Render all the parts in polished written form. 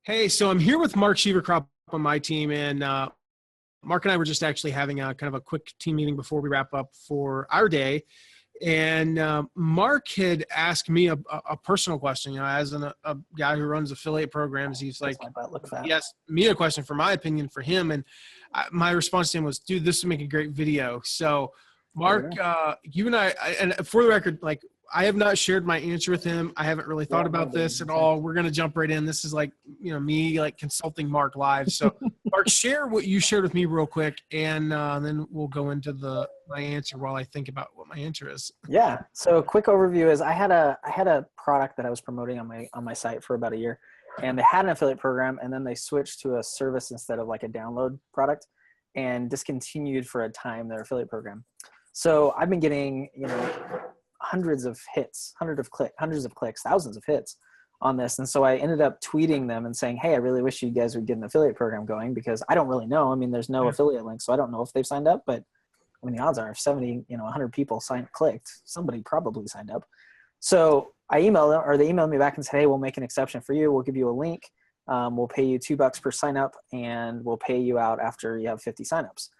Hey, so I'm here with Mark Sheverkrop on my team, and Mark and I were just actually having a kind of a quick team meeting before we wrap up for our day. And Mark had asked me a personal question. As a guy who runs affiliate programs, he's like, My butt look fat. he asked me a question for my opinion for him, and my response to him was, "Dude, this would make a great video." So, Mark, you and and for the record, like, I have not shared my answer with him. I haven't really thought about this at all. We're going to jump right in. This is like, me like consulting Mark live. So Mark, share what you shared with me real quick. And then we'll go into my answer while I think about what my answer is. Yeah. So a quick overview is I had a product that I was promoting on my site for about a year, and they had an affiliate program, and then they switched to a service instead of like a download product, and discontinued for a time their affiliate program. So I've been getting, hundreds of hits, hundreds of clicks, thousands of hits on this. And so I ended up tweeting them and saying, "Hey, I really wish you guys would get an affiliate program going," because I don't really know. I mean, there's no affiliate link, so I don't know if they've signed up, but I mean, the odds are if 70, 100 people clicked, somebody probably signed up. So I emailed them, or they emailed me back and said, "Hey, we'll make an exception for you. We'll give you a link. We'll pay you $2 per sign up, and we'll pay you out after you have 50 signups."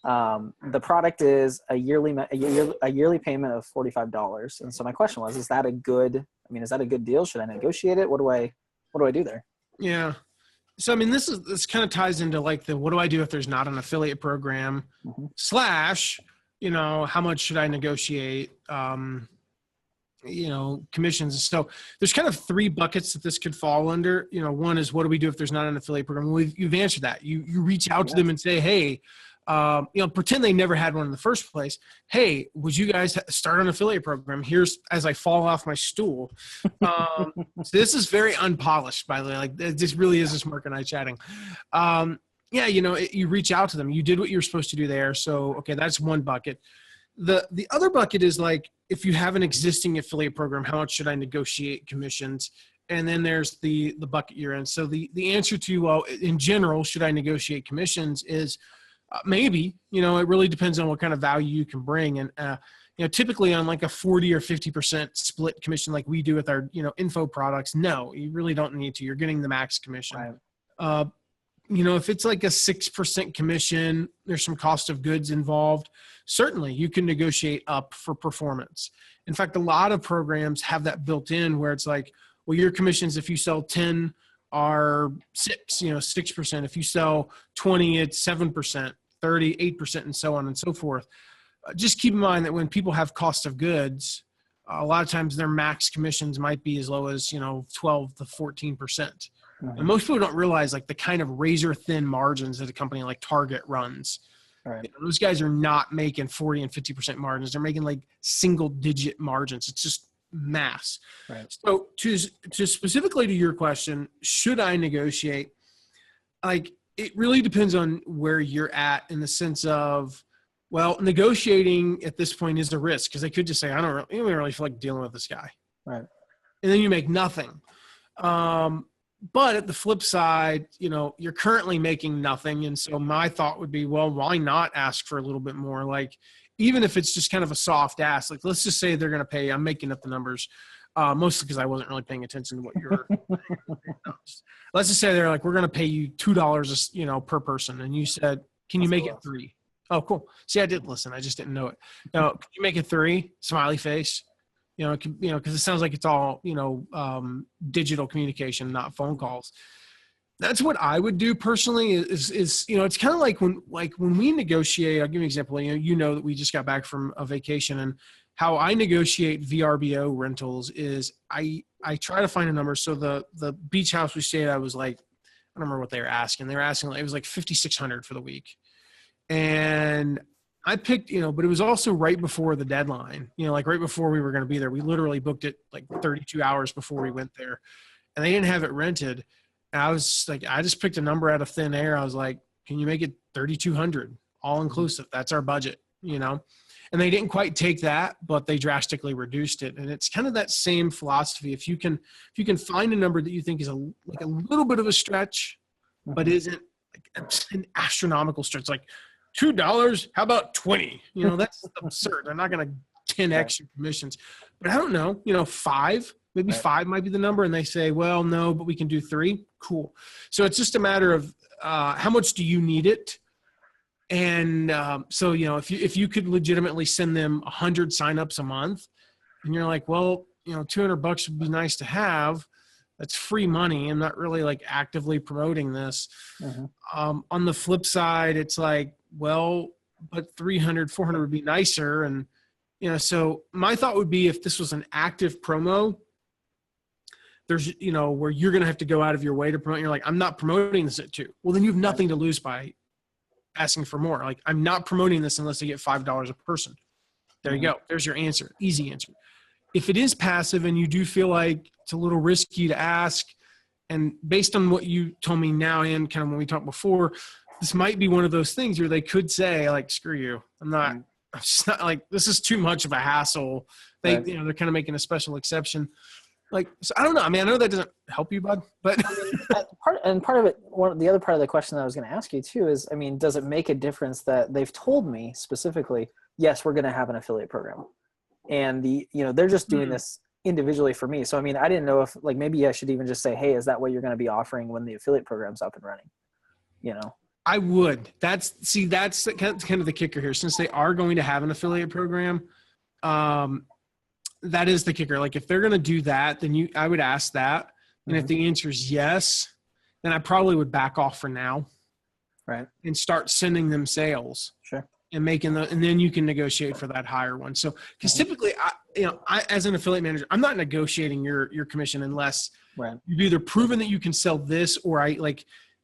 The product is a yearly payment of $45. And so my question was, is that a good deal? Should I negotiate it? What do I do there? Yeah. So, I mean, this kind of ties into like what do I do if there's not an affiliate program / how much should I negotiate, commissions. So there's kind of three buckets that this could fall under. One is, what do we do if there's not an affiliate program? Well, you've answered that. You reach out to them and say, "Hey, pretend they never had one in the first place. Hey, would you guys start an affiliate program? Here's as I fall off my stool." So this is very unpolished, by the way. Like, this really is just Mark and I chatting. You reach out to them. You did what you're supposed to do there. So, okay, that's one bucket. The other bucket is like, if you have an existing affiliate program, how much should I negotiate commissions? And then there's the bucket you're in. So the answer to, in general, should I negotiate commissions is, maybe. It really depends on what kind of value you can bring. And, typically on like a 40 or 50% split commission, like we do with our, info products, no, you really don't need to. You're getting the max commission. Right. If it's like a 6% commission, there's some cost of goods involved. Certainly you can negotiate up for performance. In fact, a lot of programs have that built in where it's like, well, your commissions, if you sell 10 are 6%. If you sell 20, it's 7%, 30, 8%, and so on and so forth. Just keep in mind that when people have cost of goods, a lot of times their max commissions might be as low as, 12 to 14%. Mm-hmm. And most people don't realize like the kind of razor thin margins that a company like Target runs. Right. Those guys are not making 40 and 50% margins. They're making like single digit margins. It's just mass. Right. So to specifically to your question, should I negotiate? Like, it really depends on where you're at, in the sense of, well, negotiating at this point is a risk, because they could just say, I don't really feel like dealing with this guy. Right. And then you make nothing. But at the flip side, you're currently making nothing. And so my thought would be, well, why not ask for a little bit more? Like, even if it's just kind of a soft ask, like, let's just say they're going to pay, I'm making up the numbers, mostly because I wasn't really paying attention to what you're let's just say they're like, we're going to pay you $2, per person. And you said, can you make it $3? Oh, cool. See, I did listen. I just didn't know it. No, can you make it $3? Smiley face. Because it sounds like it's all, digital communication, not phone calls. That's what I would do personally. Is it's kind of like when we negotiate. I'll give you an example. That we just got back from a vacation, and how I negotiate VRBO rentals is I try to find a number. So the beach house we stayed at was like, I don't remember what they were asking. They were asking, it was like $5,600 for the week, and I picked, but it was also right before the deadline, like right before we were going to be there. We literally booked it like 32 hours before we went there, and they didn't have it rented. And I was like, I just picked a number out of thin air. I was like, can you make it 3,200 all inclusive? That's our budget, and they didn't quite take that, but they drastically reduced it. And it's kind of that same philosophy. If you can find a number that you think is a little bit of a stretch, but isn't like an astronomical stretch, like $2, how about 20? That's absurd. They're not going to 10x your commissions. But I don't know, 5, maybe Right. 5 might be the number. And they say, well, no, but we can do 3. Cool. So it's just a matter of how much do you need it? And so, if you could legitimately send them 100 signups a month, and you're like, well, $200 would be nice to have. That's free money. I'm not really like actively promoting this. On the flip side, it's like, well, but 300, 400 would be nicer. And, so my thought would be if this was an active promo, there's, where you're going to have to go out of your way to promote. You're like, I'm not promoting this at 2. Well, then you have nothing to lose by asking for more. Like, I'm not promoting this unless I get $5 a person. There you go. There's your answer. Easy answer. If it is passive and you do feel like it's a little risky to ask, and based on what you told me now and kind of when we talked before, this might be one of those things where they could say like, screw you. I'm just not like, this is too much of a hassle. They're kind of making a special exception. Like, so I don't know. I mean, I know that doesn't help you, bud, but part of it, the other part of the question that I was going to ask you too is, I mean, does it make a difference that they've told me specifically, yes, we're going to have an affiliate program, and they're just doing this individually for me. So, I mean, I didn't know if like, maybe I should even just say, hey, is that what you're going to be offering when the affiliate program's up and running? I would. That's kind of the kicker here. Since they are going to have an affiliate program, that is the kicker. Like if they're going to do that, then I would ask that. And if the answer is yes, then I probably would back off for now. Right. And start sending them sales. Sure. And and then you can negotiate for that higher one. So, because typically I, as an affiliate manager, I'm not negotiating your commission unless you've either proven that you can sell this, or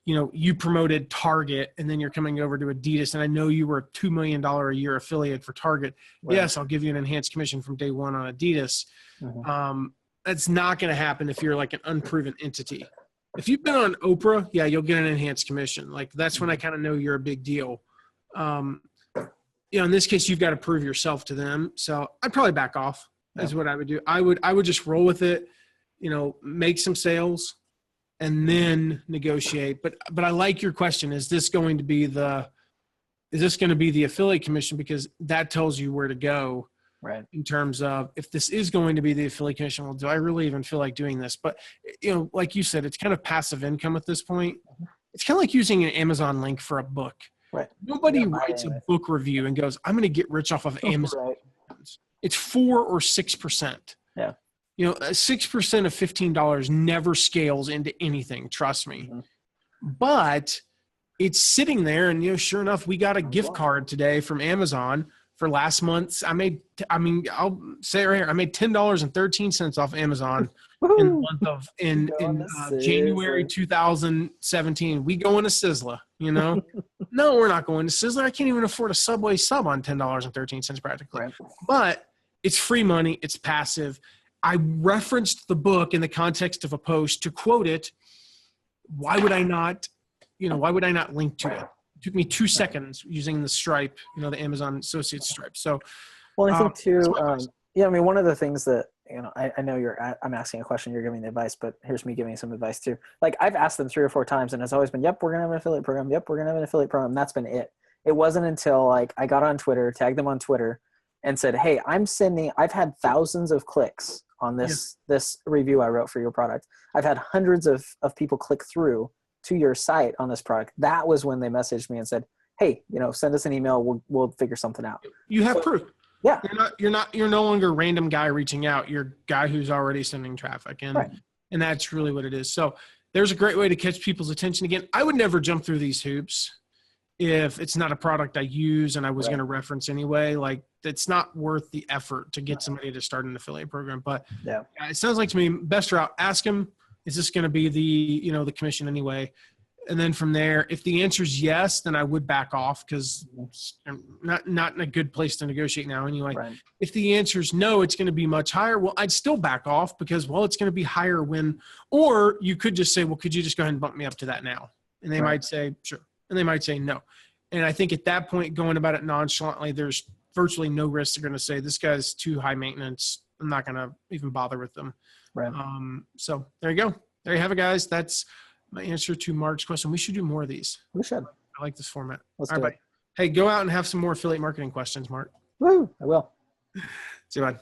you promoted Target and then you're coming over to Adidas, and I know you were a $2 million a year affiliate for Target. Right. Yes, I'll give you an enhanced commission from day one on Adidas. That's not going to happen if you're like an unproven entity. If you've been on Oprah, yeah, you'll get an enhanced commission. Like that's when I kind of know you're a big deal. In this case, you've got to prove yourself to them. So I'd probably back off. Is what I would do. I would just roll with it, make some sales and then negotiate. But I like your question. Is this going to be the affiliate commission? Because that tells you where to go. Right. In terms of if this is going to be the affiliate commission, well, do I really even feel like doing this? But, like you said, it's kind of passive income at this point. It's kind of like using an Amazon link for a book. Right. Nobody writes a book review and goes, I'm going to get rich off of Amazon. Right. It's 4 or 6%. Yeah. 6% of $15 never scales into anything. Trust me. But it's sitting there, and sure enough, we got a gift card today from Amazon for last month's. I'll say it right here. I made $10.13 off Amazon in the month of January 2017. We going to Sizzler, No, we're not going to Sizzler. I can't even afford a Subway sub on $10.13 practically. Right. But it's free money. It's passive. I referenced the book in the context of a post to quote it. Why would I not link to it? It took me 2 seconds using the Stripe, the Amazon Associates Stripe. So, well, I think too, one of the things that, I know I'm asking a question, you're giving the advice, but here's me giving some advice too. Like I've asked them 3 or 4 times and it's always been, yep, we're going to have an affiliate program. Yep, we're going to have an affiliate program. That's been it. It wasn't until like I got on Twitter, tagged them on Twitter and said, hey, I've had thousands of clicks on this review I wrote for your product. I've had hundreds of people click through to your site on this product. That was when they messaged me and said, hey, send us an email. We'll figure something out. You have proof. Yeah. You're no longer a random guy reaching out. You're a guy who's already sending traffic. And that's really what it is. So there's a great way to catch people's attention. Again, I would never jump through these hoops if it's not a product I use and I was going to reference anyway. Like it's not worth the effort to get somebody to start an affiliate program. But it sounds like to me, best route, ask them, is this going to be the commission anyway? And then from there, if the answer is yes, then I would back off because I'm not in a good place to negotiate now anyway. Right. If the answer is no, it's going to be much higher. Well, I'd still back off because, it's going to be higher or you could just say, well, could you just go ahead and bump me up to that now? And they might say, sure. And they might say no. And I think at that point, going about it nonchalantly, there's virtually no risk. They're going to say, this guy's too high maintenance. I'm not going to even bother with them. Right. So there you go. There you have it, guys. That's my answer to Mark's question. We should do more of these. We should. I like this format. Let's do it. Hey, go out and have some more affiliate marketing questions, Mark. Woo! I will. See you, bud.